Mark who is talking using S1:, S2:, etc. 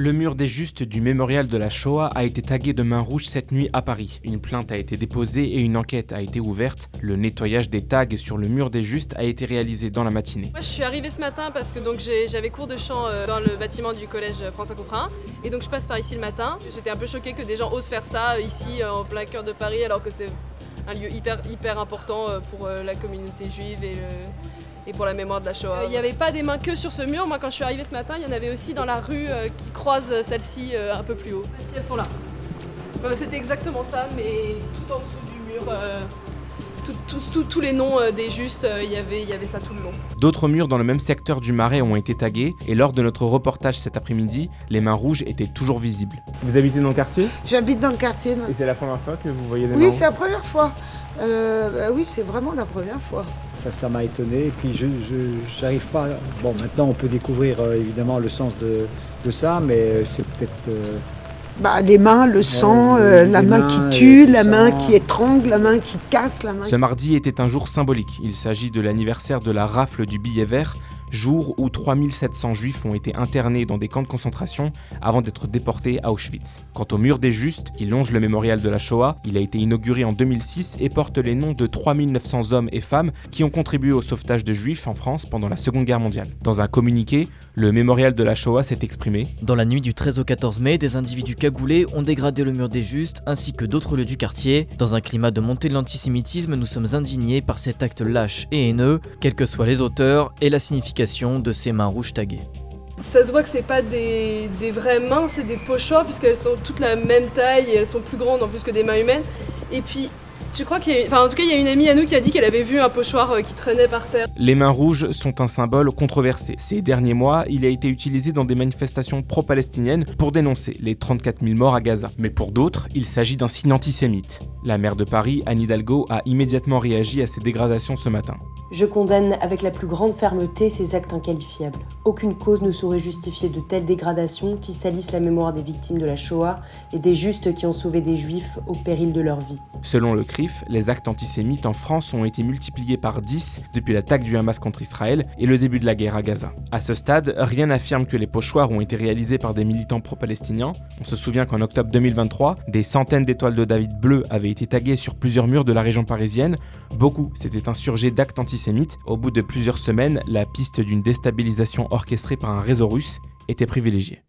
S1: Le mur des Justes du mémorial de la Shoah a été tagué de main rouge cette nuit à Paris. Une plainte a été déposée et une enquête a été ouverte. Le nettoyage des tags sur le mur des Justes a été réalisé dans la matinée.
S2: Moi, je suis arrivée ce matin parce que j'avais cours de chant dans le bâtiment du collège François Couperin. Et donc je passe par ici le matin. J'étais un peu choquée que des gens osent faire ça ici en plein cœur de Paris alors que c'est un lieu hyper important pour la communauté juive et pour la mémoire de la Shoah. Il n'y avait pas des mains que sur ce mur. Moi, quand je suis arrivée ce matin, il y en avait aussi dans la rue qui croise celle-ci un peu plus haut. Si elles sont là. C'était exactement ça, mais tout en dessous du mur, tous les noms des Justes, il y avait ça tout le long.
S1: D'autres murs dans le même secteur du Marais ont été tagués et lors de notre reportage cet après-midi, les mains rouges étaient toujours visibles. Vous habitez dans le quartier ?
S3: J'habite dans le quartier.
S1: Et c'est la première fois que vous voyez des mains
S3: Oui,
S1: rouges ?
S3: c'est la première fois. Oui, c'est vraiment la première fois.
S4: Ça m'a étonné et puis je n'arrive pas... Bon, maintenant on peut découvrir évidemment le sens de ça, mais c'est peut-être...
S3: Les mains, le sang, la main qui tue, la main qui étrangle, la main qui casse, la main...
S1: Ce mardi était un jour symbolique. Il s'agit de l'anniversaire de la rafle du billet vert, jour où 3700 juifs ont été internés dans des camps de concentration avant d'être déportés à Auschwitz. Quant au mur des Justes, qui longe le mémorial de la Shoah, il a été inauguré en 2006 et porte les noms de 3900 hommes et femmes qui ont contribué au sauvetage de juifs en France pendant la Seconde Guerre mondiale. Dans un communiqué, le mémorial de la Shoah s'est exprimé.
S5: Dans la nuit du 13 au 14 mai, des individus cagoulés ont dégradé le mur des Justes ainsi que d'autres lieux du quartier. Dans un climat de montée de l'antisémitisme, nous sommes indignés par cet acte lâche et haineux, quels que soient les auteurs et la signification de ces mains rouges taguées.
S2: Ça se voit que c'est pas des vraies mains, c'est des pochoirs puisqu'elles sont toutes la même taille et elles sont plus grandes en plus que des mains humaines. Et puis je crois qu'il y a une amie à nous qui a dit qu'elle avait vu un pochoir qui traînait par terre.
S1: Les mains rouges sont un symbole controversé. Ces derniers mois, il a été utilisé dans des manifestations pro-palestiniennes pour dénoncer les 34 000 morts à Gaza. Mais pour d'autres, il s'agit d'un signe antisémite. La maire de Paris, Anne Hidalgo, a immédiatement réagi à ces dégradations ce matin.
S6: Je condamne avec la plus grande fermeté ces actes inqualifiables. Aucune cause ne saurait justifier de telles dégradations qui salissent la mémoire des victimes de la Shoah et des Justes qui ont sauvé des Juifs au péril de leur vie.
S1: Selon le CRIF, les actes antisémites en France ont été multipliés par 10 depuis l'attaque du Hamas contre Israël et le début de la guerre à Gaza. À ce stade, rien n'affirme que les pochoirs ont été réalisés par des militants pro-palestiniens. On se souvient qu'en octobre 2023, des centaines d'étoiles de David bleues avaient été taguées sur plusieurs murs de la région parisienne. Beaucoup s'étaient insurgés d'actes antisémites. Au bout de plusieurs semaines, la piste d'une déstabilisation orchestrée par un réseau russe était privilégiée.